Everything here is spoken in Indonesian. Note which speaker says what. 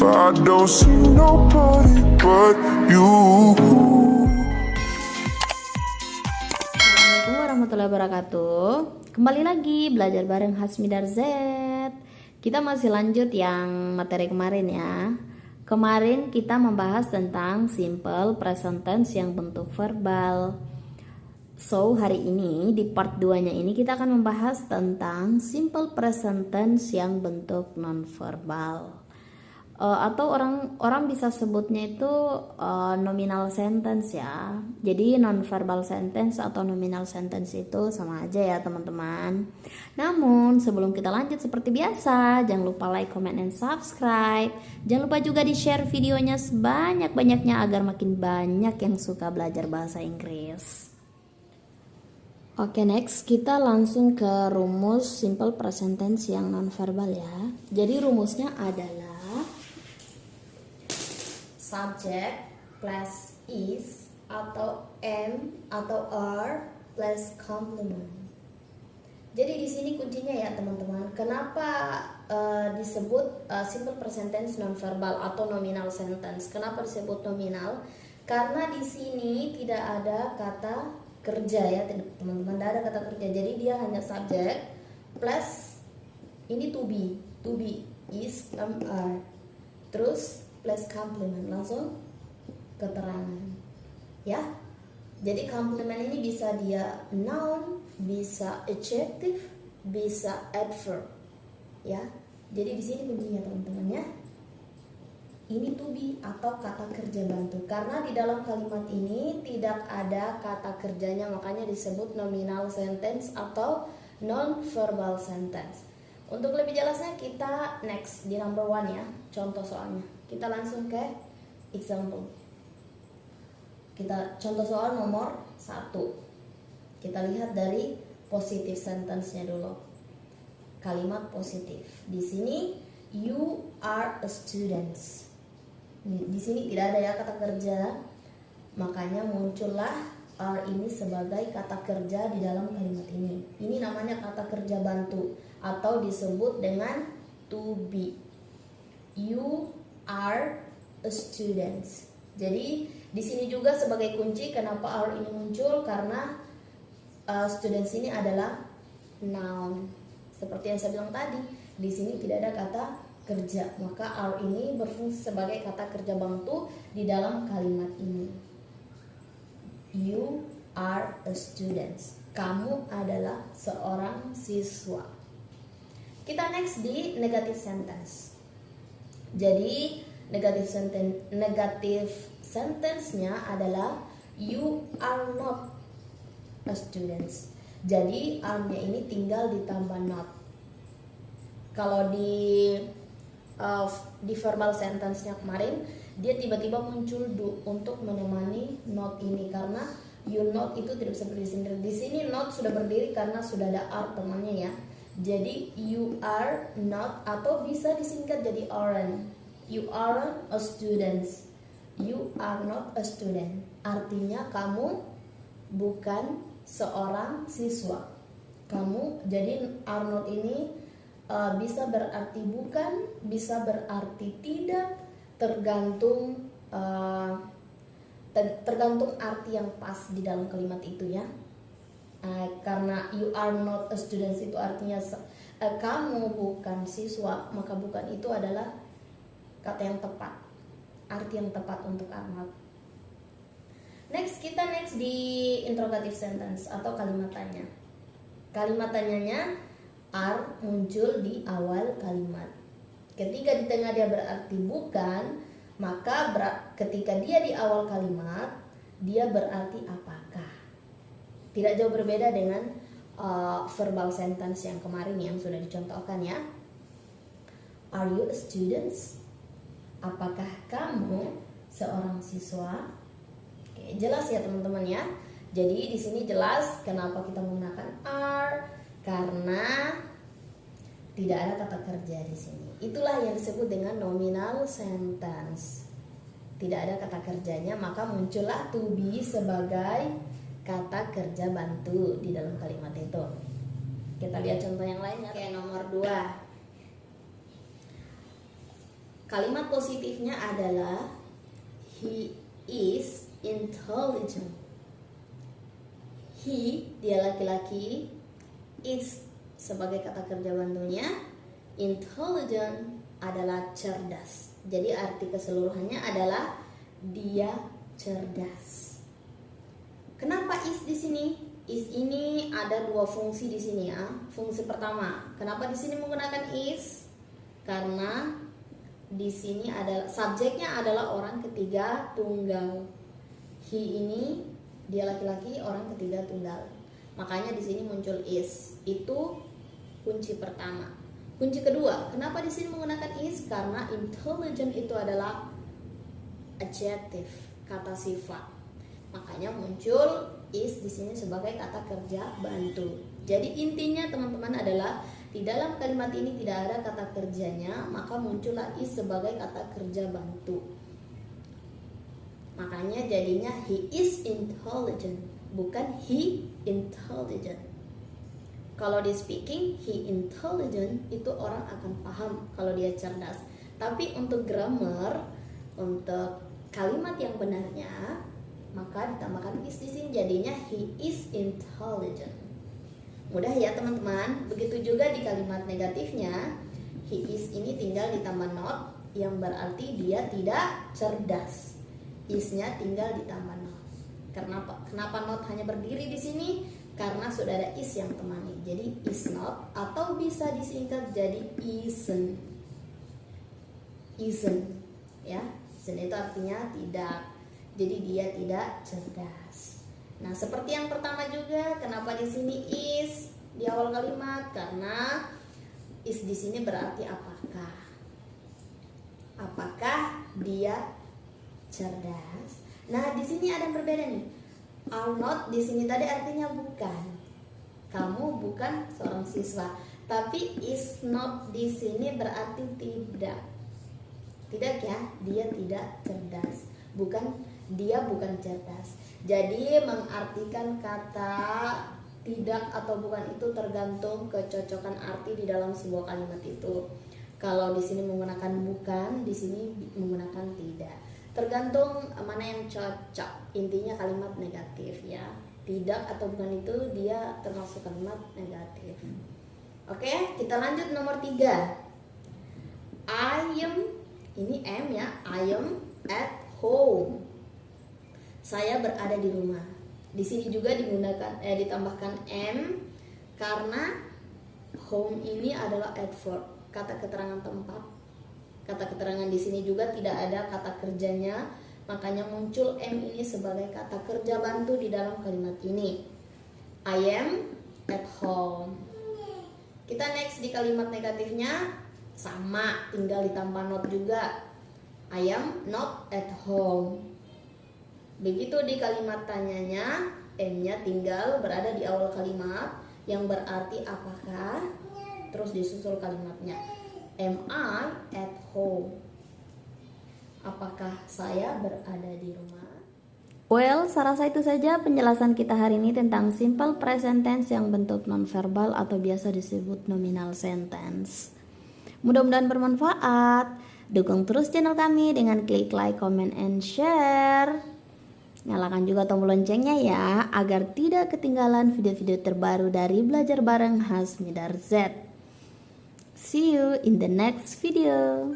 Speaker 1: I don't see nobody but you.
Speaker 2: Assalamualaikum warahmatullahi wabarakatuh. Kembali lagi belajar bareng Hasmidar Z. Kita masih lanjut yang materi kemarin ya. Kemarin kita membahas tentang simple present tense yang bentuk verbal. So hari ini di part 2-nya ini kita akan membahas tentang simple present tense yang bentuk non-verbal. Atau orang bisa sebutnya itu nominal sentence ya. Jadi non-verbal sentence atau nominal sentence itu sama aja ya teman-teman. Namun sebelum kita lanjut seperti biasa, jangan lupa like, comment, and subscribe. Jangan lupa juga di-share videonya sebanyak-banyaknya agar makin banyak yang suka belajar bahasa Inggris. Oke, next kita langsung ke rumus simple present tense yang non-verbal ya. Jadi rumusnya adalah subject plus is atau am atau are plus complement. Jadi di sini kuncinya ya teman-teman. Kenapa disebut simple present tense non-verbal atau nominal sentence? Kenapa disebut nominal? Karena di sini tidak ada kata kerja ya teman-teman. Tidak ada kata kerja. Jadi dia hanya subject plus ini to be is am are. Terus plus complement, langsung keterangan ya. Jadi complement ini bisa dia noun, bisa adjective, bisa adverb ya. Jadi di sini kuncinya teman-teman ya, ini to be atau kata kerja bantu. Karena di dalam kalimat ini tidak ada kata kerjanya, makanya disebut nominal sentence atau non-verbal sentence. Untuk lebih jelasnya kita next di number 1 ya, contoh soalnya. Kita langsung ke example. Kita contoh soal nomor 1. Kita lihat dari positive sentence-nya dulu. Kalimat positif. Di sini you are a student. Di sini tidak ada ya kata kerja. Makanya muncullah are ini sebagai kata kerja di dalam kalimat ini. Ini namanya kata kerja bantu atau disebut dengan to be. You are a student. Jadi di sini juga sebagai kunci kenapa are ini muncul, karena students ini adalah noun. Seperti yang saya bilang tadi, di sini tidak ada kata kerja, maka are ini berfungsi sebagai kata kerja bantu di dalam kalimat ini. You are a student. Kamu adalah seorang siswa. Kita next di negative sentence. Jadi negative sentence-nya adalah you are not a student. Jadi are-nya ini tinggal ditambah not. Kalau di verbal sentence-nya kemarin dia tiba-tiba muncul do untuk menemani not ini, karena you not itu tidak bisa berdiri sendiri. Di sini not sudah berdiri karena sudah ada are temannya ya. Jadi you are not atau bisa disingkat jadi aren't. You aren't a student. You are not a student. Artinya kamu bukan seorang siswa. Kamu, jadi are not ini bisa berarti bukan, bisa berarti tidak, tergantung arti yang pas di dalam kalimat itu ya. Karena you are not a student itu artinya kamu bukan siswa, maka bukan itu adalah kata yang tepat, arti yang tepat untuk are not. Next di interrogative sentence atau kalimat tanya. Kalimat tanyanya are muncul di awal kalimat. Ketika di tengah dia berarti bukan, maka ketika dia di awal kalimat dia berarti apakah. Tidak jauh berbeda dengan verbal sentence yang kemarin yang sudah dicontohkan ya. Are you a student? Apakah kamu seorang siswa? Oke, jelas ya teman-teman ya. Jadi di sini jelas kenapa kita menggunakan are, karena tidak ada kata kerja di sini. Itulah yang disebut dengan nominal sentence. Tidak ada kata kerjanya, maka muncullah to be sebagai kata kerja bantu di dalam kalimat itu. Kita lihat contoh yang lainnya. Oke, nomor 2. Kalimat positifnya adalah he is intelligent. He, dia laki-laki, is sebagai kata kerja bantunya, intelligent adalah cerdas. Jadi arti keseluruhannya adalah dia cerdas. Kenapa is di sini? Is ini ada dua fungsi di sini ya. Fungsi pertama, kenapa di sini menggunakan is? Karena di sini ada subjeknya adalah orang ketiga tunggal. He ini dia laki-laki, orang ketiga tunggal. Makanya di sini muncul is. Itu kunci pertama. Kunci kedua, kenapa di sini menggunakan is? Karena intelligent itu adalah adjective, kata sifat. Makanya muncul is di sini sebagai kata kerja bantu. Jadi intinya teman-teman adalah di dalam kalimat ini tidak ada kata kerjanya, maka muncullah is sebagai kata kerja bantu. Makanya jadinya he is intelligent, bukan he intelligent. Kalau di speaking he intelligent, itu orang akan paham kalau dia cerdas. Tapi untuk grammar, untuk kalimat yang benarnya, maka ditambahkan is di sini jadinya he is intelligent. Mudah ya teman-teman. Begitu juga di kalimat negatifnya, he is ini tinggal ditambah not yang berarti dia tidak cerdas. Is-nya tinggal ditambah not. Kenapa not hanya berdiri di sini? Karena sudah ada is yang temani. Jadi is not, atau bisa disingkat jadi isn't. Isn't, ya. Isn't itu artinya tidak. Jadi dia tidak cerdas. Nah, seperti yang pertama juga, kenapa di sini is di awal kalimat? Karena is di sini berarti apakah? Apakah dia cerdas? Nah, di sini ada yang berbeda nih. Are not di sini tadi artinya bukan. Kamu bukan seorang siswa. Tapi is not di sini berarti tidak. Tidak ya, dia tidak cerdas. Dia bukan cerdas. Jadi mengartikan kata tidak atau bukan itu tergantung kecocokan arti di dalam sebuah kalimat itu. Kalau di sini menggunakan bukan, di sini menggunakan tidak. Tergantung mana yang cocok. Intinya kalimat negatif ya. Tidak atau bukan itu dia termasuk kalimat negatif. Oke, kita lanjut nomor 3. I am, ini am ya. I am at home. Saya berada di rumah. Di sini juga ditambahkan am karena home ini adalah adverb, kata keterangan tempat. Kata keterangan di sini juga tidak ada kata kerjanya, makanya muncul am ini sebagai kata kerja bantu di dalam kalimat ini. I am at home. Kita next di kalimat negatifnya sama, tinggal ditambah not juga. I am not at home. Begitu di kalimat tanyanya, am-nya tinggal berada di awal kalimat yang berarti apakah, terus disusul kalimatnya. Am I at home? Apakah saya berada di rumah? Well, saya rasa itu saja penjelasan kita hari ini tentang simple present tense yang bentuk nonverbal atau biasa disebut nominal sentence. Mudah-mudahan bermanfaat. Dukung terus channel kami dengan klik like, comment, and share. Nyalakan juga tombol loncengnya ya, agar tidak ketinggalan video-video terbaru dari Belajar Bareng Hasmi Darzet. See you in the next video.